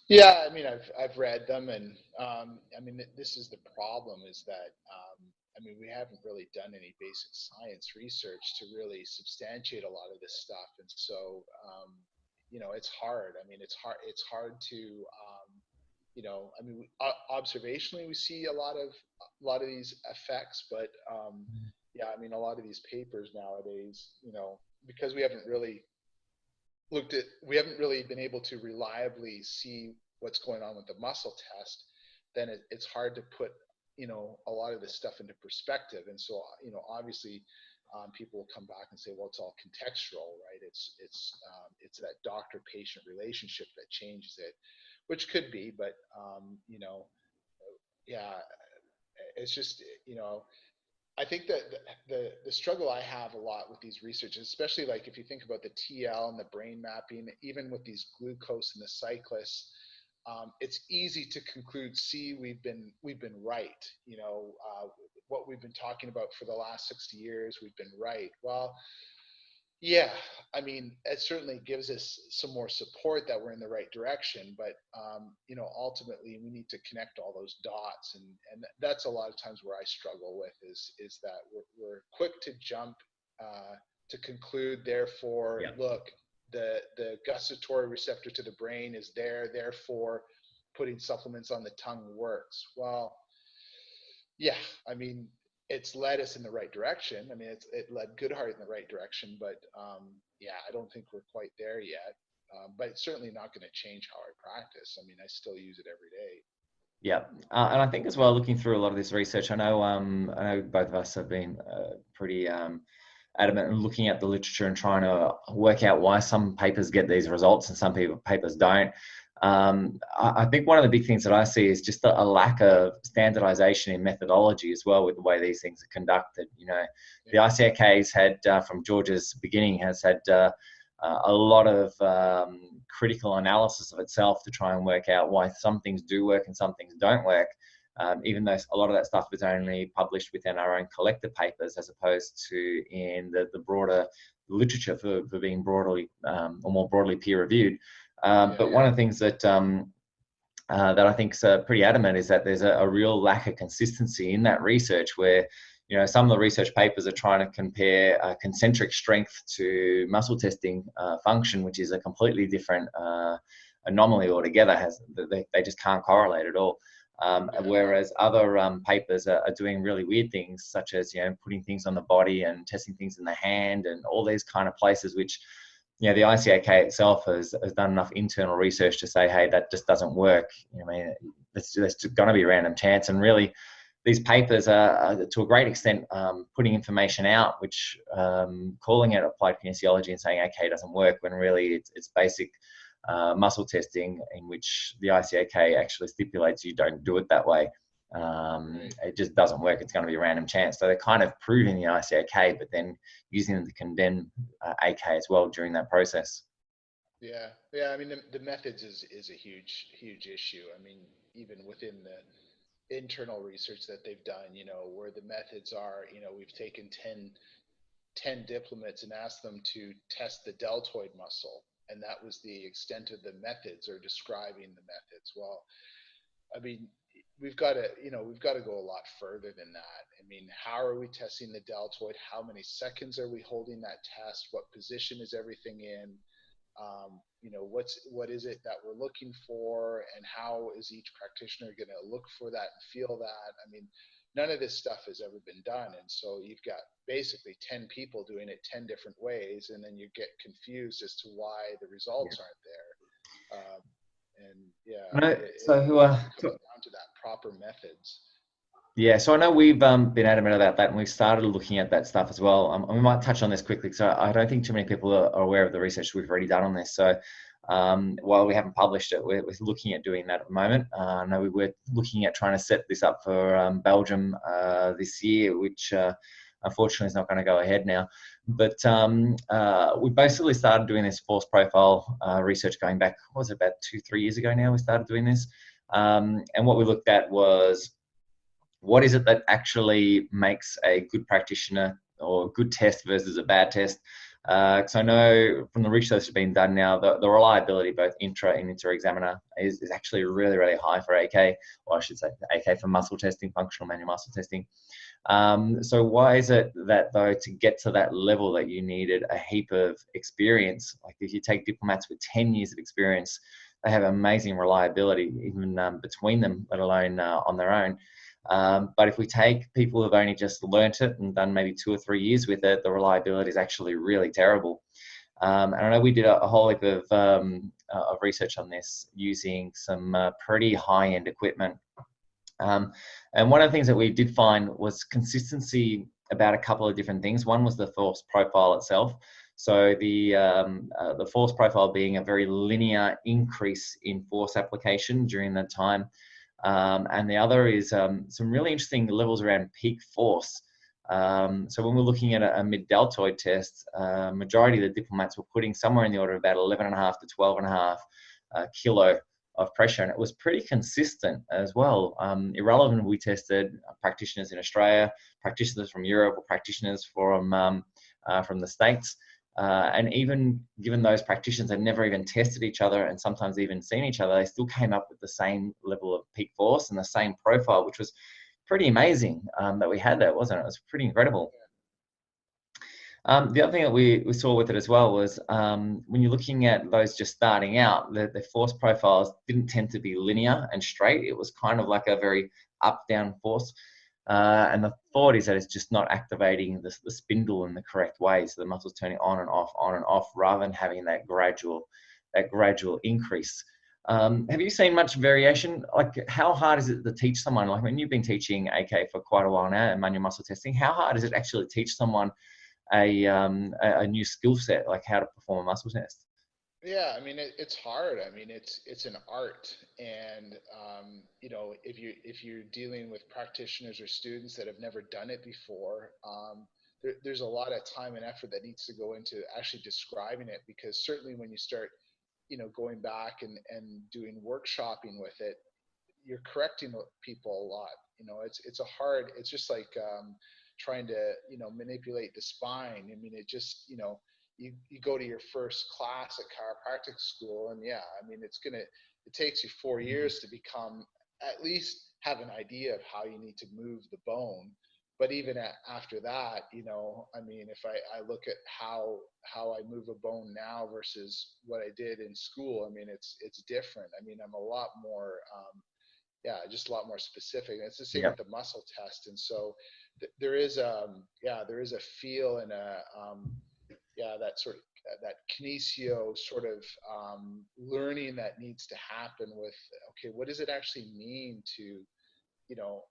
Yeah, I mean, I've read them, and I mean, this is the problem, is that I mean, we haven't really done any basic science research to really substantiate a lot of this stuff, and so it's hard. I mean, it's hard to I mean, observationally, we see a lot of these effects, but yeah, I mean, a lot of these papers nowadays, because we haven't really been able to reliably see what's going on with the muscle test, then it's hard to put a lot of this stuff into perspective. And so obviously people will come back and say, well, it's all contextual, right? It's that doctor-patient relationship that changes it, which could be, but yeah, it's just I think that the struggle I have a lot with these researches, especially like if you think about the TL and the brain mapping, even with these glucose and the cyclists, it's easy to conclude, see, we've been right. What we've been talking about for the last 60 years, we've been right. Well, Yeah, I mean, it certainly gives us some more support that we're in the right direction, but ultimately we need to connect all those dots, and that's a lot of times where I struggle with is that we're quick to jump to conclude. Therefore, Yeah. look, the gustatory receptor to the brain is there. Therefore, putting supplements on the tongue works. Well, yeah, I mean, it's led us in the right direction. I mean, it led Goodhart in the right direction, but yeah, I don't think we're quite there yet. But it's certainly not going to change how I practice. I mean, I still use it every day. Yeah, and I think as well, looking through a lot of this research, I know both of us have been pretty adamant in looking at the literature and trying to work out why some papers get these results and some papers don't. I think one of the big things that I see is just a lack of standardization in methodology as well with the way these things are conducted. You know, the Yeah, ICAK's had, from George's beginning, has had a lot of critical analysis of itself to try and work out why some things do work and some things don't work. Even though a lot of that stuff is only published within our own collected papers as opposed to in the broader literature for being broadly or more broadly peer reviewed. yeah, But one of the things that that I think is pretty adamant is that there's a real lack of consistency in that research where, you know, some of the research papers are trying to compare concentric strength to muscle testing function, which is a completely different anomaly altogether. They just can't correlate at all. yeah, Whereas other papers are doing really weird things, such as, you know, putting things on the body and testing things in the hand and all these kind of places, which, you know, the ICAK itself has done enough internal research to say, hey, that just doesn't work. You know, I mean, it's going to be random chance. And really, these papers are to a great extent, putting information out, which calling it applied kinesiology and saying AK doesn't work, when really it's basic muscle testing, in which the ICAK actually stipulates you don't do it that way. right. It just doesn't work. It's going to be a random chance. So they're kind of proving the ICAK, but then using them to condemn AK as well during that process. Yeah, yeah. I mean, the methods is a huge issue. I mean, even within the internal research that they've done, where the methods are, we've taken 10 diplomats and asked them to test the deltoid muscle, and that was the extent of the methods or describing the methods. Well, I mean, we've got to go a lot further than that. I mean, how are we testing the deltoid? How many seconds are we holding that test? What position is everything in? What is it that we're looking for, and how is each practitioner going to look for that and feel that? I mean, none of this stuff has ever been done, and so you've got basically 10 people doing it 10 different ways, and then you get confused as to why the results aren't there. And yeah, I No, mean, it so who really so, comes down to that proper methods. yeah, so I know we've been adamant about that, and we've started looking at that stuff as well. And we might touch on this quickly, so I don't think too many people are aware of the research we've already done on this. So while we haven't published it, we're looking at doing that at the moment. I know we were looking at trying to set this up for Belgium this year, which unfortunately is not going to go ahead now. But we basically started doing this force profile research going back, what was it, about 2-3 years ago now we started doing this. And what we looked at was, what is it that actually makes a good practitioner or a good test versus a bad test? Because I know from the research that's been done now, the reliability both intra and inter-examiner is actually really, really high for AK, or I should say AK for muscle testing, functional manual muscle testing. So why is it that, though, to get to that level that you needed a heap of experience? Like if you take diplomats with 10 years of experience, they have amazing reliability even between them, let alone on their own. But if we take people who've only just learnt it and done maybe 2 or 3 years with it, the reliability is actually really terrible. And I know we did a whole heap of research on this using some pretty high-end equipment. And one of the things that we did find was consistency about a couple of different things. One was the force profile itself. So the force profile being a very linear increase in force application during that time. And the other is some really interesting levels around peak force. So when we're looking at a mid-deltoid test, majority of the diplomats were putting somewhere in the order of about 11.5 to 12.5 kilo of pressure, and it was pretty consistent as well. Irrelevant, we tested practitioners in Australia, practitioners from Europe, or practitioners from the States. And even given those practitioners had never even tested each other and sometimes even seen each other, they still came up with the same level of peak force and the same profile, which was pretty amazing that we had that, wasn't it? It was pretty incredible. The other thing that we saw with it as well was when you're looking at those just starting out, the force profiles didn't tend to be linear and straight. It was kind of like a very up-down force. And the thought is that it's just not activating the spindle in the correct way. So the muscle's turning on and off, rather than having that gradual increase. Have you seen much variation? Like, how hard is it to teach someone? Like, when you've been teaching AK for quite a while now and manual muscle testing, how hard is it actually teach someone a new skill set, like how to perform a muscle test? Yeah, I mean it's hard. I mean it's an art, and you know, if you're dealing with practitioners or students that have never done it before, there's a lot of time and effort that needs to go into actually describing it, because certainly when you start, you know, going back and doing workshopping with it, you're correcting people a lot. You know, it's a hard. It's just like trying to, you know, manipulate the spine. I mean, it just, you know, you go to your first class at chiropractic school, and yeah, I mean, it takes you 4 years to become, at least have an idea of how you need to move the bone. But even after that, you know, I mean, if I look at how I move a bone now versus what I did in school, I mean, it's different. I mean, I'm a lot more yeah, just a lot more specific. And it's the same Yeah. with the muscle test. And so there is there is a feel and a that sort of that kinesio sort of learning that needs to happen with, okay, what does it actually mean to, you know,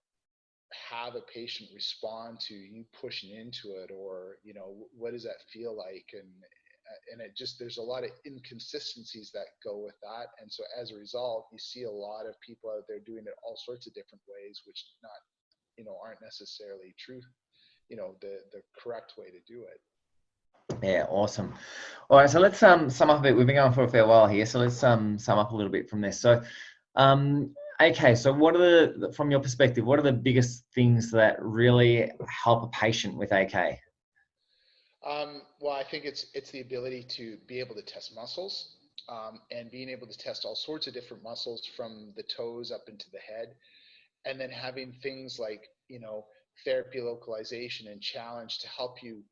have a patient respond to you pushing into it, or, you know, what does that feel like? And it just, there's a lot of inconsistencies that go with that, and so as a result you see a lot of people out there doing it all sorts of different ways, which not, you know, aren't necessarily true, you know, the correct way to do it. Yeah, awesome. All right, so let's sum up a bit. We've been going for a fair while here, so let's sum up a little bit from this. So okay, so what are from your perspective, what are the biggest things that really help a patient with AK? Well, I think it's the ability to be able to test muscles, and being able to test all sorts of different muscles from the toes up into the head, and then having things like, you know, therapy localization and challenge to help you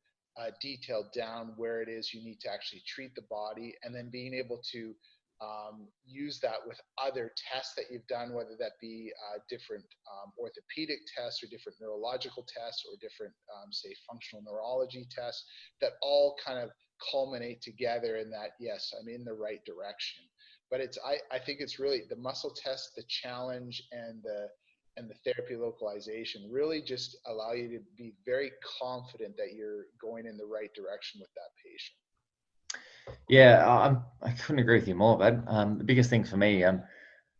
detail down where it is you need to actually treat the body, and then being able to use that with other tests that you've done, whether that be different orthopedic tests or different neurological tests or different, say, functional neurology tests, that all kind of culminate together in that, yes, I'm in the right direction. But I think it's really the muscle test, the challenge, and the therapy localization really just allow you to be very confident that you're going in the right direction with that patient. Yeah, I couldn't agree with you more, bud. The biggest thing for me,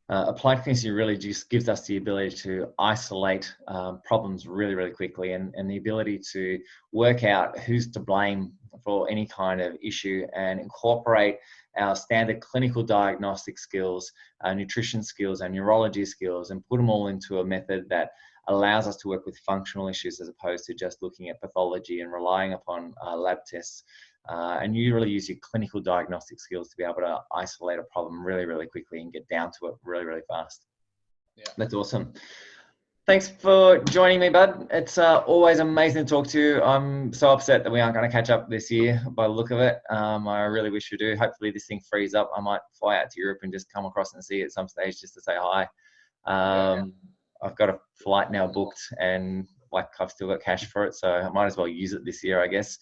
applied kinesiology really just gives us the ability to isolate problems really, really quickly, and the ability to work out who's to blame for any kind of issue and incorporate our standard clinical diagnostic skills, our nutrition skills, our neurology skills, and put them all into a method that allows us to work with functional issues as opposed to just looking at pathology and relying upon lab tests. And you really use your clinical diagnostic skills to be able to isolate a problem really, really quickly and get down to it really, really fast. Yeah. That's awesome. Thanks for joining me, bud. It's always amazing to talk to you. I'm so upset that we aren't going to catch up this year by the look of it. I really wish we do. Hopefully this thing frees up. I might fly out to Europe and just come across and see you at some stage just to say hi. I've got a flight now booked, and like I've still got cash for it, so I might as well use it this year, I guess.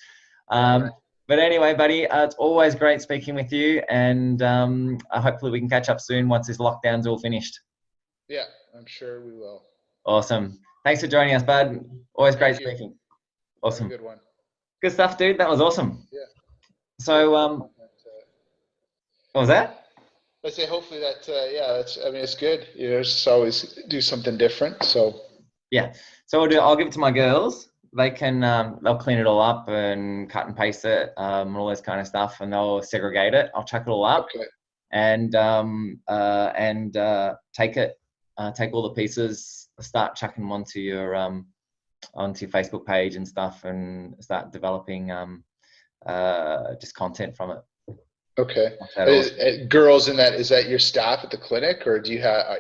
But anyway, buddy, it's always great speaking with you, and hopefully we can catch up soon once this lockdown's all finished. Yeah, I'm sure we will. Awesome. Thanks for joining us, bud. Always great speaking. Awesome. Have a good one. Good stuff, dude. That was awesome. Yeah. So, what was that? I say hopefully that, yeah, I mean, it's good. You know, just always do something different. So. Yeah. So I'll give it to my girls. They can, they'll clean it all up and cut and paste it, and all this kind of stuff, and they'll segregate it. I'll chuck it all up, Okay. and take it, take all the pieces, start chucking them onto your Facebook page and stuff, and start developing just content from it. Okay. That awesome. Girls in that, is that your staff at the clinic, or do you have